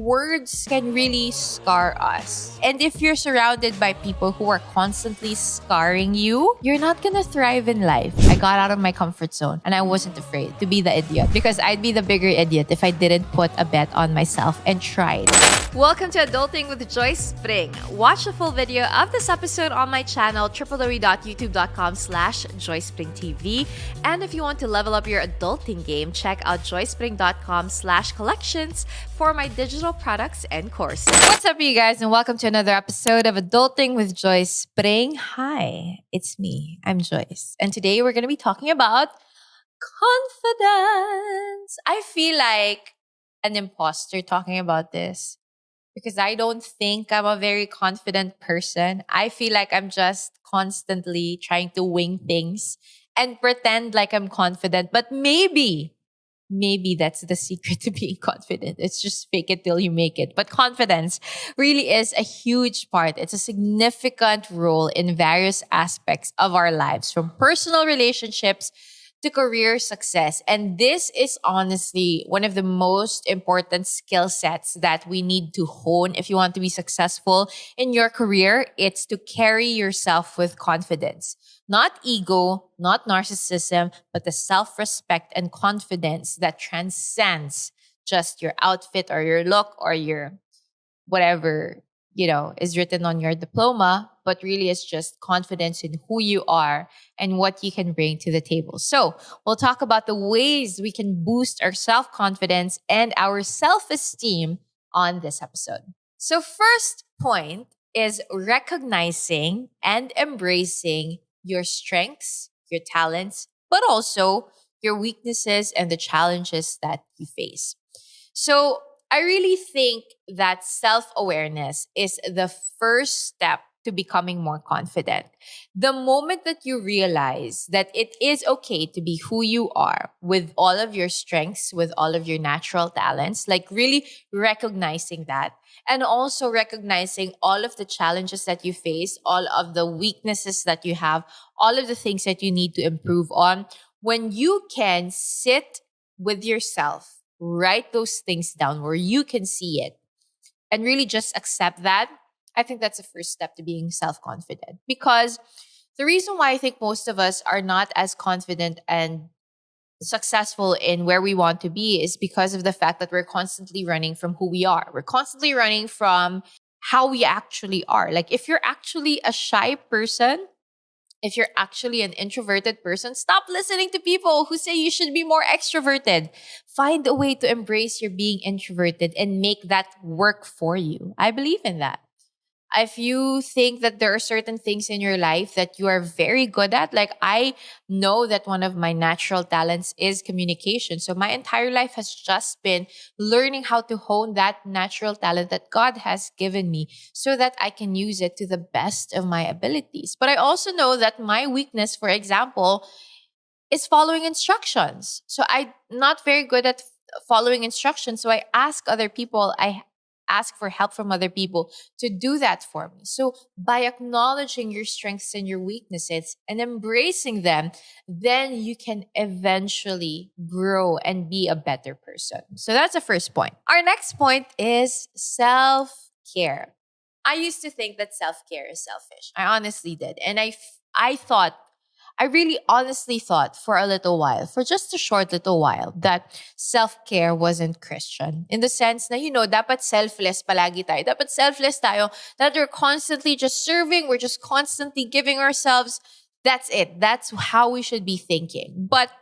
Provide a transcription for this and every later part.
words can really scar us. And if you're surrounded by people who are constantly scarring you, you're not gonna thrive in life. I got out of my comfort zone and I wasn't afraid to be the idiot because I'd be the bigger idiot if I didn't put a bet on myself and tried. Welcome to Adulting with Joyce Pring. Watch the full video of this episode on my channel, www.youtube.com/JoycePringTV. And if you want to level up your adulting game, check out joycepring.com/collections for my digital products and courses. What's up, you guys, and welcome to another episode of Adulting with Joyce Pring. Hi, it's me. I'm Joyce. And today we're going to be talking about confidence. I feel like an imposter talking about this because I don't think I'm a very confident person. I feel like I'm just constantly trying to wing things and pretend like I'm confident. But maybe that's the secret to being confident. It's just fake it till you make it. But confidence really is a huge part. It's a significant role in various aspects of our lives, from personal relationships to career success. And this is honestly one of the most important skill sets that we need to hone if you want to be successful in your career. It's to carry yourself with confidence. Not ego, not narcissism, but the self-respect and confidence that transcends just your outfit or your look or your whatever, is written on your diploma, but really is just confidence in who you are and what you can bring to the table. So we'll talk about the ways we can boost our self-confidence and our self-esteem on this episode. So first point is recognizing and embracing your strengths, your talents, but also your weaknesses and the challenges that you face. So I really think that self-awareness is the first step to becoming more confident. The moment that you realize that it is okay to be who you are with all of your strengths, with all of your natural talents, like really recognizing that, and also recognizing all of the challenges that you face, all of the weaknesses that you have, all of the things that you need to improve on, when you can sit with yourself, write those things down where you can see it and really just accept that, I think that's the first step to being self-confident. Because the reason why I think most of us are not as confident and successful in where we want to be is because of the fact that we're constantly running from who we are. We're constantly running from how we actually are. Like if you're actually a shy person, if you're actually an introverted person, stop listening to people who say you should be more extroverted. Find a way to embrace your being introverted and make that work for you. I believe in that. If you think that there are certain things in your life that you are very good at, like I know that one of my natural talents is communication. So my entire life has just been learning how to hone that natural talent that God has given me so that I can use it to the best of my abilities. But I also know that my weakness, for example, is following instructions. So I'm not very good at following instructions. So I ask other people, I ask for help from other people to do that for me. So by acknowledging your strengths and your weaknesses and embracing them, then you can eventually grow and be a better person. So that's the first point. Our next point is self-care. I used to think that self-care is selfish. I honestly did. And I really honestly thought for a little while, for just a short little while, that self-care wasn't Christian. In the sense na, dapat selfless palagi tayo. Dapat selfless tayo. That we're constantly just serving. We're just constantly giving ourselves. That's it. That's how we should be thinking. But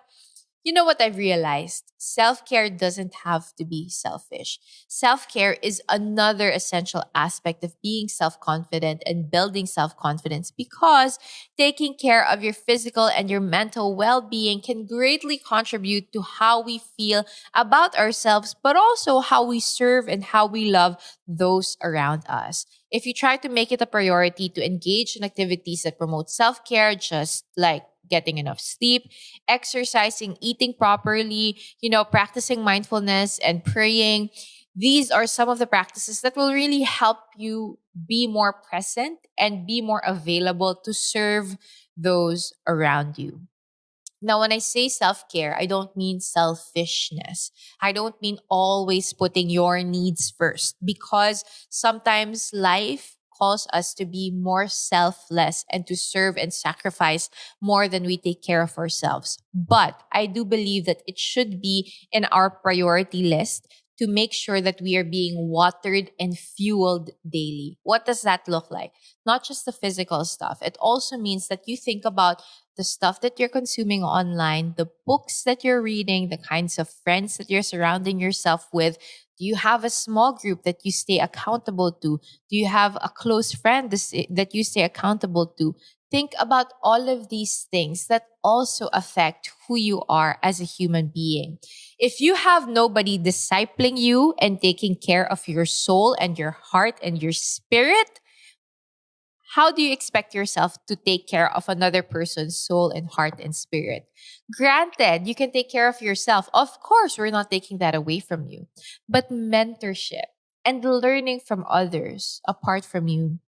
you know what I've realized? Self-care doesn't have to be selfish. Self-care is another essential aspect of being self-confident and building self-confidence, because taking care of your physical and your mental well-being can greatly contribute to how we feel about ourselves, but also how we serve and how we love those around us. If you try to make it a priority to engage in activities that promote self-care, just like getting enough sleep, exercising, eating properly, practicing mindfulness and praying. These are some of the practices that will really help you be more present and be more available to serve those around you. Now, when I say self care, I don't mean selfishness. I don't mean always putting your needs first, because sometimes life calls us to be more selfless and to serve and sacrifice more than we take care of ourselves. But I do believe that it should be in our priority list to make sure that we are being watered and fueled daily. What does that look like? Not just the physical stuff. It also means that you think about the stuff that you're consuming online, the books that you're reading, the kinds of friends that you're surrounding yourself with. Do you have a small group that you stay accountable to? Do you have a close friend that you stay accountable to? Think about all of these things that also affect who you are as a human being. If you have nobody discipling you and taking care of your soul and your heart and your spirit, how do you expect yourself to take care of another person's soul and heart and spirit? Granted, you can take care of yourself. Of course, we're not taking that away from you. But mentorship and learning from others apart from you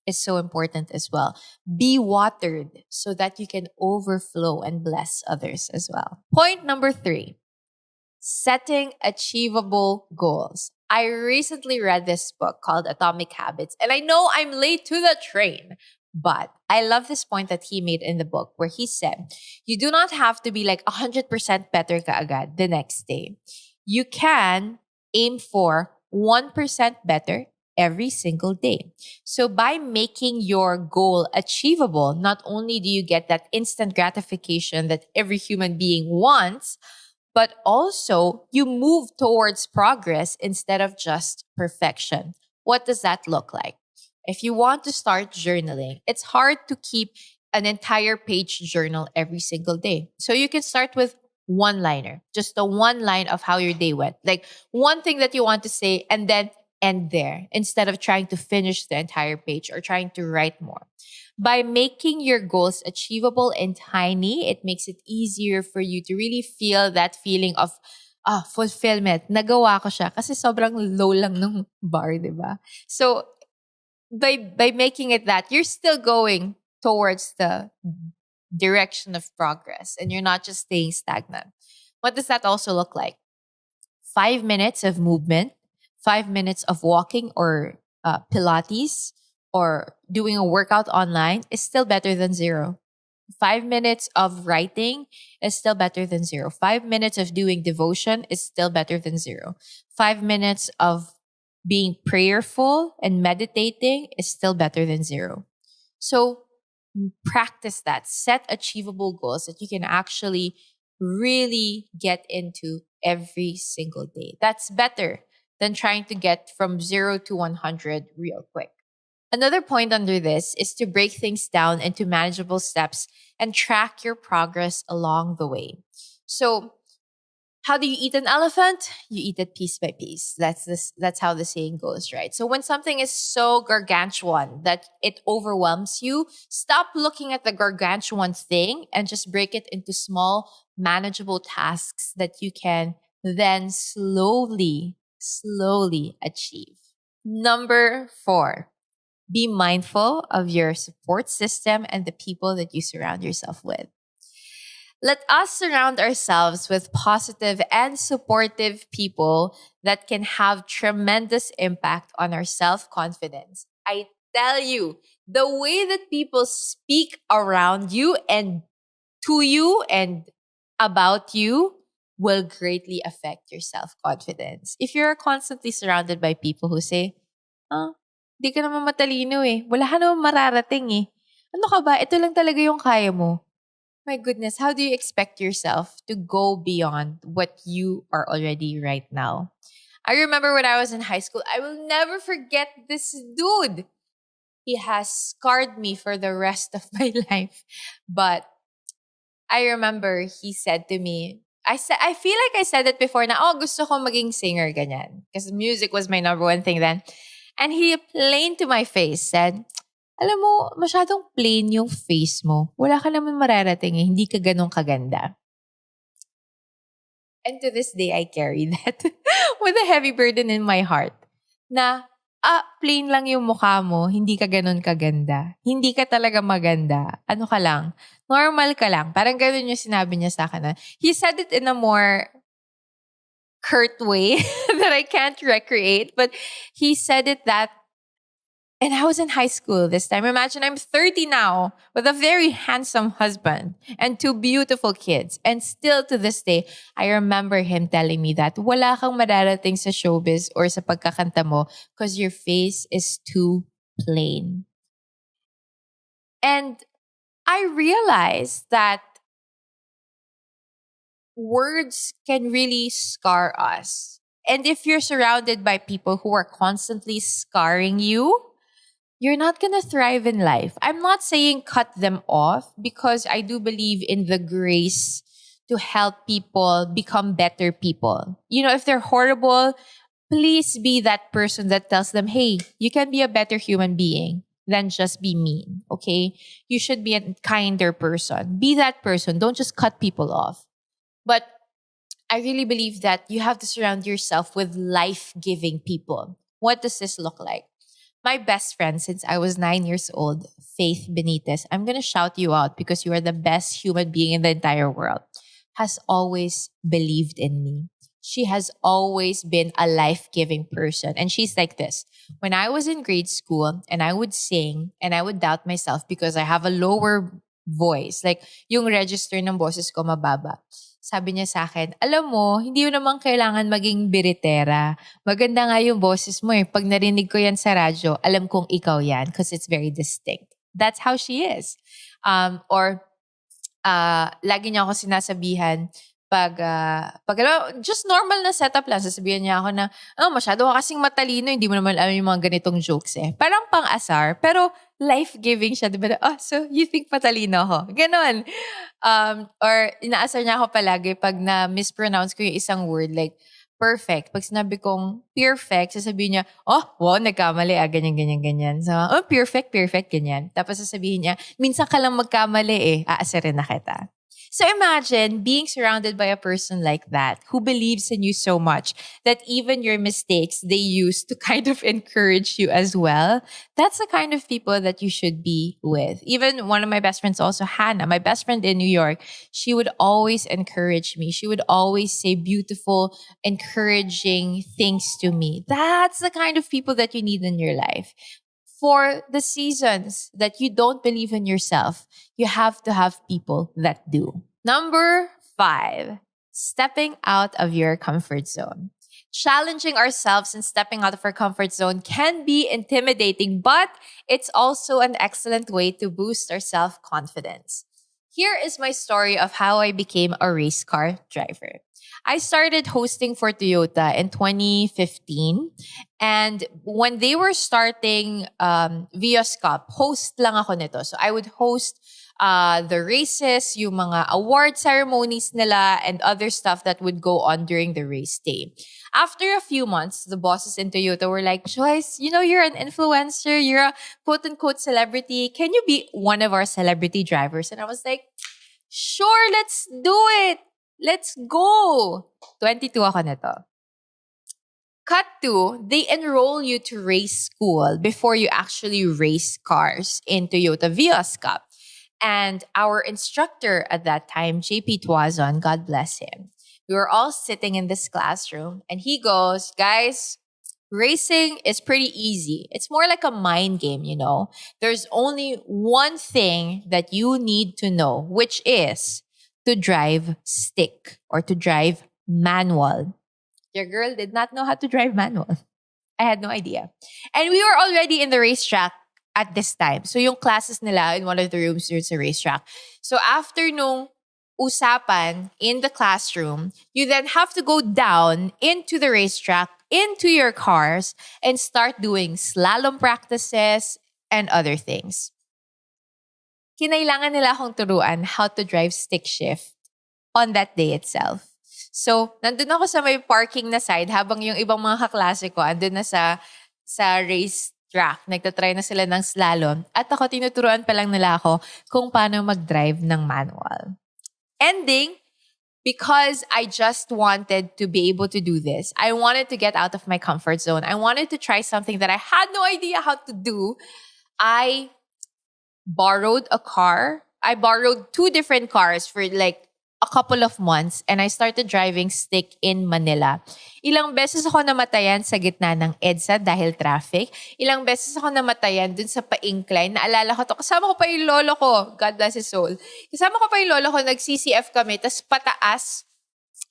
is so important as well. Be watered so that you can overflow and bless others as well. Point number 3, setting achievable goals. I recently read this book called Atomic Habits, and I know I'm late to the train, but I love this point that he made in the book where he said, you do not have to be like 100% better kaagad the next day. You can aim for 1% better every single day. So by making your goal achievable, not only do you get that instant gratification that every human being wants, but also you move towards progress instead of just perfection. What does that look like? If you want to start journaling, it's hard to keep an entire page journal every single day. So you can start with one liner, just the one line of how your day went, like one thing that you want to say, and then end there instead of trying to finish the entire page or trying to write more. By making your goals achievable and tiny, it makes it easier for you to really feel that feeling of fulfillment. Nagawa ko siya kasi sobrang low lang ng bar, di ba? So by making it that, you're still going towards the direction of progress and you're not just staying stagnant. What does that also look like? 5 minutes of movement, 5 minutes of walking or Pilates or doing a workout online is still better than zero. 5 minutes of writing is still better than zero. 5 minutes of doing devotion is still better than zero. 5 minutes of being prayerful and meditating is still better than zero. So practice that. Set achievable goals that you can actually really get into every single day. That's better than trying to get from 0 to 100 real quick. Another point under this is to break things down into manageable steps and track your progress along the way. So, how do you eat an elephant? You eat it piece by piece. That's how the saying goes, right? So when something is so gargantuan that it overwhelms you, stop looking at the gargantuan thing and just break it into small, manageable tasks that you can then slowly achieve. Number 4, be mindful of your support system and the people that you surround yourself with. Let us surround ourselves with positive and supportive people that can have tremendous impact on our self-confidence. I tell you, the way that people speak around you and to you and about you will greatly affect your self-confidence. If you're constantly surrounded by people who say, di ka naman matalino eh. Wala ka naman mararating eh. Ano ka ba? Ito lang talaga yung kaya mo. My goodness, how do you expect yourself to go beyond what you are already right now? I remember when I was in high school, I will never forget this dude. He has scarred me for the rest of my life. But I remember he said to me, I feel like I said it before na, gusto ko maging singer, ganyan. Because music was my number one thing then. And he plain to my face said, alam mo, masyadong plain yung face mo. Wala ka naman mararating eh. Hindi ka ganun kaganda. And to this day, I carry that with a heavy burden in my heart. Na plain lang yung mukha mo, hindi ka ganun kaganda. Hindi ka talaga maganda. Ano ka lang, normal ka lang. Parang ganun yung sinabi niya sa akin. He said it in a more curt way that I can't recreate, but he said it that, and I was in high school this time. Imagine I'm 30 now with a very handsome husband and two beautiful kids. And still to this day, I remember him telling me that wala kang madarating sa showbiz or sa pagkakanta mo because your face is too plain. And I realized that words can really scar us. And if you're surrounded by people who are constantly scarring you, you're not going to thrive in life. I'm not saying cut them off because I do believe in the grace to help people become better people. You know, if they're horrible, please be that person that tells them, hey, you can be a better human being than just be mean, okay? You should be a kinder person. Be that person. Don't just cut people off. But I really believe that you have to surround yourself with life-giving people. What does this look like? My best friend since I was 9 years old, Faith Benitez, I'm going to shout you out because you are the best human being in the entire world, has always believed in me. She has always been a life-giving person. And she's like this. When I was in grade school and I would sing and I would doubt myself because I have a lower voice, like yung register ng boses ko mababa. Sabi niya sa akin, alam mo, hindi mo naman kailangan maging biritera. Maganda nga yung boses mo eh. Pag narinig ko yan sa radyo, alam kong ikaw yan because it's very distinct. That's how she is. Lagi niya ako sinasabihan, just normal na setup lang, sasabihan niya ako na, masyado ka kasing matalino, hindi mo naman alam yung mga ganitong jokes eh. Parang pang-asar, pero life-giving siya, diba? So you think matalino ako? Ganon. Or inaasar niya ako palagi pag na-mispronounce ko yung isang word, like, perfect. Pag sinabi kong perfect, sasabihin niya, wow, nagkamali, ganyan, ganyan, ganyan. So, perfect, ganyan. Tapos sasabihin niya, minsan ka lang magkamali aasarin na kita. So imagine being surrounded by a person like that who believes in you so much that even your mistakes they use to kind of encourage you as well. That's the kind of people that you should be with. Even one of my best friends, also Hannah, my best friend in New York, she would always encourage me. She would always say beautiful, encouraging things to me. That's the kind of people that you need in your life. For the seasons that you don't believe in yourself, you have to have people that do. Number 5, stepping out of your comfort zone. Challenging ourselves and stepping out of our comfort zone can be intimidating, but it's also an excellent way to boost our self-confidence. Here is my story of how I became a race car driver. I started hosting for Toyota in 2015. And when they were starting Vios Cup, host lang ako nito. So I would host the races, yung mga award ceremonies nila, and other stuff that would go on during the race day. After a few months, the bosses in Toyota were like, Joyce, you're an influencer, you're a quote-unquote celebrity. Can you be one of our celebrity drivers? And I was like, sure, let's do it. Let's go! 22 ako nito. Cut to, they enroll you to race school before you actually race cars in Toyota Vios Cup. And our instructor at that time, JP Tuazon, God bless him, we were all sitting in this classroom and he goes, guys, racing is pretty easy. It's more like a mind game, There's only one thing that you need to know, which is to drive stick or to drive manual. Your girl did not know how to drive manual. I had no idea. And we were already in the racetrack at this time. So yung classes nila in one of the rooms, there's a racetrack. So after nung usapan in the classroom, you then have to go down into the racetrack, into your cars, and start doing slalom practices and other things. Kinailangan nila akong turuan how to drive stick shift on that day itself. So, nandun ako sa may parking na side habang yung ibang mga kaklase ko andun na sa race track. Nagtatry na sila ng slalom. At ako, tinuturuan pa lang nila ako kung paano mag-drive ng manual. Ending, because I just wanted to be able to do this. I wanted to get out of my comfort zone. I wanted to try something that I had no idea how to do. I borrowed a car. I borrowed two different cars for like a couple of months and I started driving stick in Manila. Ilang beses ako namatayan sa gitna ng EDSA dahil traffic. Ilang beses ako namatayan dun sa pa-incline. Naalala ko to. Kasama ko pa yung lolo ko. God bless his soul. Kasama ko pa yung lolo ko. Nag-CCF kami. Tapos pataas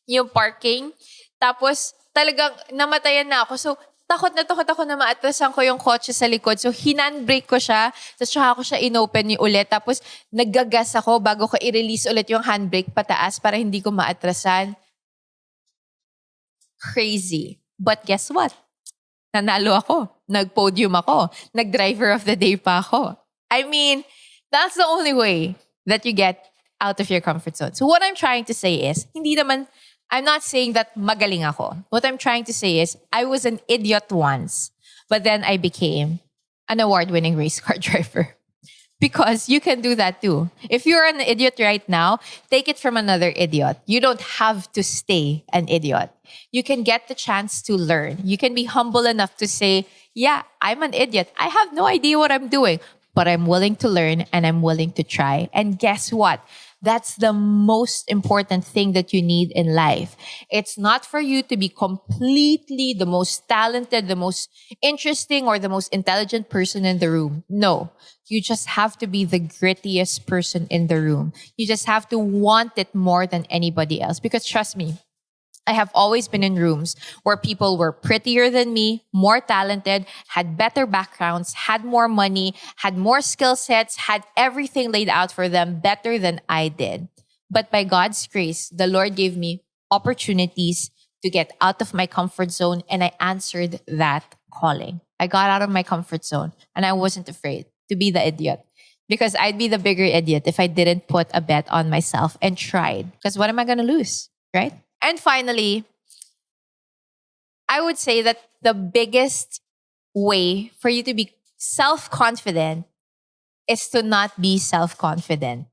yung parking. Tapos talagang namatayan na ako. So, takot ako na maatrasan ko yung kotse sa likod. So, hinandbrake ko siya. Tapos, saka ko siya inopen ulit. Tapos, naggagas ako bago ko i-release ulit yung handbrake pataas para hindi ko maatrasan. Crazy. But guess what? Nanalo ako. Nag-podium ako. Nag-driver of the day pa ako. I mean, that's the only way that you get out of your comfort zone. So, what I'm trying to say is, I'm not saying that magaling ako. What I'm trying to say is, I was an idiot once, but then I became an award-winning race car driver. Because you can do that too. If you're an idiot right now, take it from another idiot. You don't have to stay an idiot. You can get the chance to learn. You can be humble enough to say, yeah, I'm an idiot. I have no idea what I'm doing, but I'm willing to learn and I'm willing to try. And guess what? That's the most important thing that you need in life. It's not for you to be completely the most talented, the most interesting, or the most intelligent person in the room. No, you just have to be the grittiest person in the room. You just have to want it more than anybody else. Because trust me, I have always been in rooms where people were prettier than me, more talented, had better backgrounds, had more money, had more skill sets, had everything laid out for them better than I did. But by God's grace, the Lord gave me opportunities to get out of my comfort zone and I answered that calling. I got out of my comfort zone and I wasn't afraid to be the idiot. Because I'd be the bigger idiot if I didn't put a bet on myself and tried. Because what am I going to lose, right? And finally, I would say that the biggest way for you to be self-confident is to not be self-confident.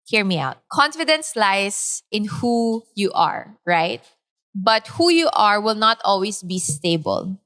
Hear me out. Confidence lies in who you are, right? But who you are will not always be stable.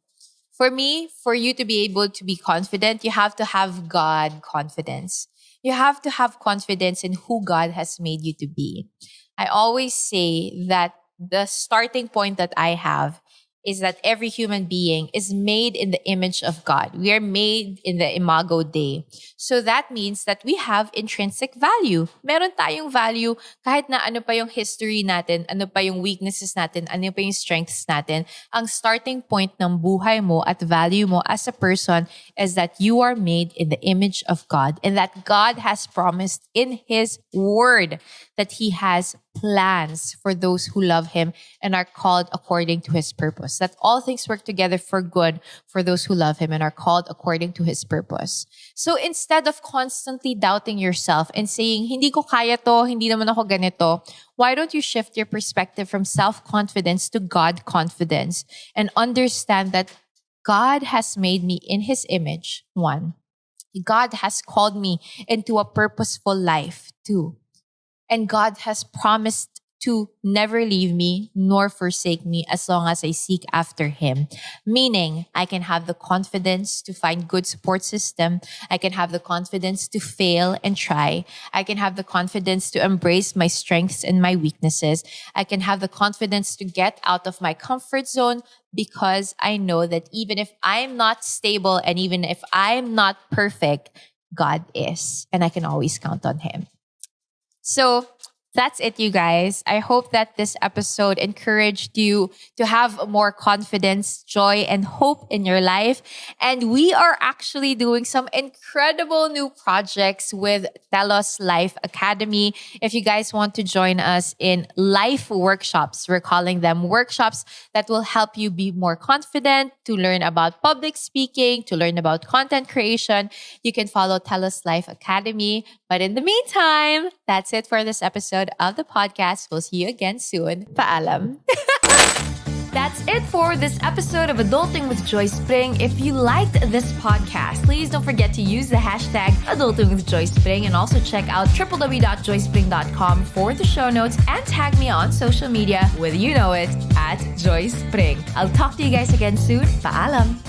For me, for you to be able to be confident, you have to have God confidence. You have to have confidence in who God has made you to be. I always say that the starting point that I have is that every human being is made in the image of God. We are made in the Imago Dei. So that means that we have intrinsic value. Meron tayong value kahit na ano pa yung history natin, ano pa yung weaknesses natin, ano pa yung strengths natin. Ang starting point ng buhay mo at value mo as a person is that you are made in the image of God and that God has promised in His Word that He has plans for those who love Him and are called according to His purpose. That all things work together for good for those who love Him and are called according to His purpose. So instead of constantly doubting yourself and saying, hindi ko kaya to, hindi naman ako ganito, why don't you shift your perspective from self-confidence to God confidence and understand that God has made me in His image, one. God has called me into a purposeful life, two. And God has promised to never leave me nor forsake me as long as I seek after Him. Meaning, I can have the confidence to find good support system. I can have the confidence to fail and try. I can have the confidence to embrace my strengths and my weaknesses. I can have the confidence to get out of my comfort zone because I know that even if I'm not stable and even if I'm not perfect, God is. And I can always count on Him. So that's it, you guys. I hope that this episode encouraged you to have more confidence, joy, and hope in your life. And we are actually doing some incredible new projects with Telos Life Academy. If you guys want to join us in life workshops, we're calling them workshops that will help you be more confident, to learn about public speaking, to learn about content creation, you can follow Telos Life Academy. But in the meantime, that's it for this episode of the podcast. We'll see you again soon. Paalam. That's it for this episode of Adulting with Joyce Pring. If you liked this podcast, please don't forget to use the hashtag Adulting with Joyce Pring and also check out www.joycepring.com for the show notes and tag me on social media with you know it at Joyce Pring. I'll talk to you guys again soon. Paalam!